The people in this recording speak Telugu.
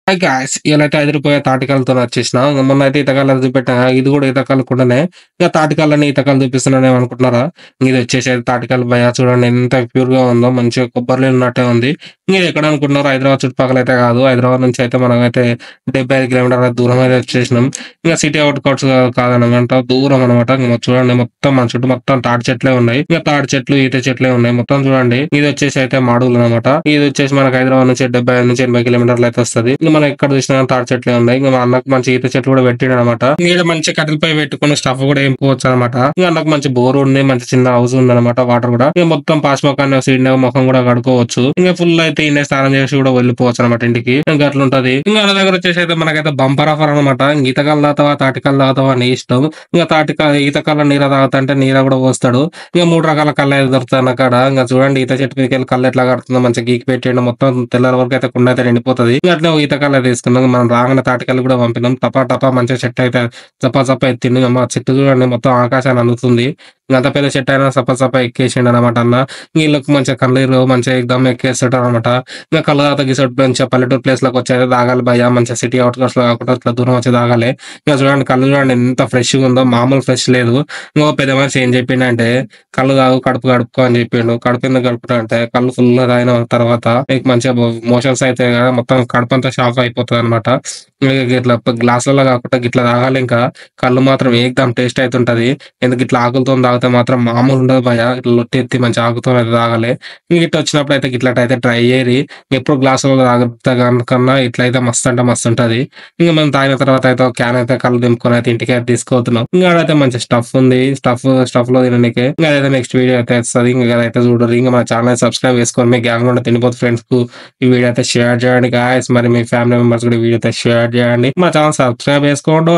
Hi guys! ఇయాలైతే అదిరిపోయే తాటికాయలతోని వచ్చేసిన. మొన్నైతే ఈతకాయలు చూపెట్టా. ఇది కూడా ఈతకాయలు కూడానే. ఇక తాటికాయలని ఈతకాయలు చూపిస్తున్నానేమో అనుకుంటున్నారా? ఇది వచ్చేసి తాటికాయలు భయ్యా చూడండి ఎంత ప్యూర్‌గా ఉందో. మంచిగా కొబ్బరి నీళ్ళు ఉన్నట్టే ఉంది. ఇది ఎక్కడ అనుకుంటున్నారు? హైదరాబాద్ చుట్టుపక్కల అయితే కాదు. హైదరాబాద్ నుంచి అయితే మనమైతే 75 కిలోమీటర్ల దూరం అయితే వచ్చేసినాం. ఇంక సిటీ ఔట్‌కట్స్ కాదనమాట. దూరం అనమాట. ఇంక చూడండి మొత్తం మన చుట్టూ మొత్తం తాటి చెట్లే ఉన్నాయి. ఇక తాటి చెట్లు, ఈత చెట్లే ఉన్నాయి. మొత్తం చూడండి. ఇది వచ్చేసి అయితే మాడుగులు అనమాట. ఇది వచ్చేసి మనకు హైదరాబాద్ నుంచి 75-80 కిలోమీటర్లు అయితే వస్తది. ఇంక మనం ఎక్కడ చూసినా తాటి చెట్లే ఉన్నాయి. ఇంక మా అన్నకు మంచి ఈత చెట్లు కూడా పెట్టిండనమాట. ఈడ మంచి కట్టెలపై పెట్టుకుని స్టఫ్ కూడా ఏంపుకోవచ్చు అనమాట. ఇంక అన్నకు మంచి బోర్ ఉంది. మంచి చిన్న హౌస్ ఉంది అనమాట. వాటర్ కూడా ఇక మొత్తం పాస్ మొఖాన్ని సీడ్ మొఖం కూడా కడుకోవచ్చు. ఇంకా ఫుల్ అయితే ఇన్నే స్నానం చేసి కూడా వెళ్ళిపోవచ్చు అనమాట ఇంటికి. ఇంకా అట్లా ఉంటది. ఇంకా అన్న దగ్గర వచ్చేసి అయితే మనకైతే బంపర్ ఆఫర్ అనమాట. ఈతకాలు తాగుతావా తాటికాలు తాగుతావా నీ ఇష్టం. ఇంకా ఈతకాల నీర తాగుతా అంటే నీర కూడా పోస్తాడు. ఇంకా 3 రకాల కళ్ళు అయితే దొరుకుతాయి అన్న కాడ. ఇంకా చూడండి ఈత చెట్టు మీదకి కళ్ళు ఎట్లా కడుతుందో మంచిగా గీకి పెట్టిండు. మొత్తం తెల్లారి వరకు అయితే కుండ అయితే నిండిపోతుంది. ఇంకా అట్లా ఈత కళ్ళు తీసుకున్నాం. మనం రాగానే తాటికల్లు కూడా పంపినాం. టపా టపా మంచిగా చెట్టు అయితే చప్పా చప్పా ఎత్తిండు. మా చెట్టు చూడండి మొత్తం ఆకాశాన్ని అందుతుంది. అంత పెద్ద చెట్టు అయినా సపా సపా ఎక్కేసిండు అనమాట అన్న. వీళ్ళకి మంచిగా కళ్ళు మంచిగా ఎగ్దమ్ ఎక్కేస్తాడు అనమాట. ఇంకా కళ్ళు తాత గీసోటి మంచిగా పల్లెటూరు ప్లేస్ లోకి వచ్చి అయితే తాగాలి భయ్యా. మంచిగా సిటీ అవుట్‌కట్స్ లో కాకుండా ఇట్లా దూరం వచ్చి తాగాలి. ఇంకా చూడండి కళ్ళు చూడండి ఎంత ఫ్రెష్‌గా ఉందో. మామూలు ఫ్రెష్ లేదు. ఇంకో పెద్ద మనిషి ఏం చెప్పిండంటే కళ్ళు తాగు కడుపు కడుక్కో అని చెప్పిండు. కడుపు ఎందుకు కడుపుతా అంటే కళ్ళు ఫుల్‌గా తాగిన తర్వాత నీకు మంచిగా మోషన్స్ అయితే కదా మొత్తం కడుపంతా సాఫ్ అయిపోతది అనమాట. ఇట్లా గ్లాసులలో కాకుండా గిట్లా తాగాలి. ఇంకా కళ్ళు మాత్రం ఏకదమ్ టేస్ట్ అయితుంటది. ఎందుకు ఇట్లా ఆకులతోని తాగితే మాత్రం మామూలు ఉండదు భయ్యా. ఇట్లా లొట్టి ఎత్తి మంచి ఆకుతోని అయితే తాగాలి. ఇంక ఇట్లా వచ్చినప్పుడు అయితే గిట్లటైతే ట్రై చేయరి. ఎప్పుడు గ్లాసులలో తాగుతా కన్నా ఇట్లయితే మస్తు అంటే మస్తు ఉంటది. ఇంక మనం తాగిన తర్వాత అయితే ఒక క్యాన్ అయితే కళ్ళు దింపుకొని అయితే ఇంటికి అయితే తీసుకుపోతున్నాం. ఇంకా ఆడైతే మంచి స్టఫ్ ఉంది. స్టఫ్ లో తిననీకే. ఇంకా అదైతే నెక్స్ట్ వీడియో అయితే వస్తది. ఇంకా అదైతే చూడరు. ఇంకా మన ఛానల్ సబ్స్క్రైబ్ చేసుకొని మీ గ్యాంగ్ లో తినిపోతే ఫ్రెండ్స్ కు ఈ వీడియో అయితే షేర్ చేయండి గాయ్స్. మరి మీ ఫ్యామిలీ మెంబర్స్ కూడా ఈ వీడియో అయితే షేర్ చేయండి. మా ఛానల్ సబ్స్క్రైబ్ చేసుకోండి.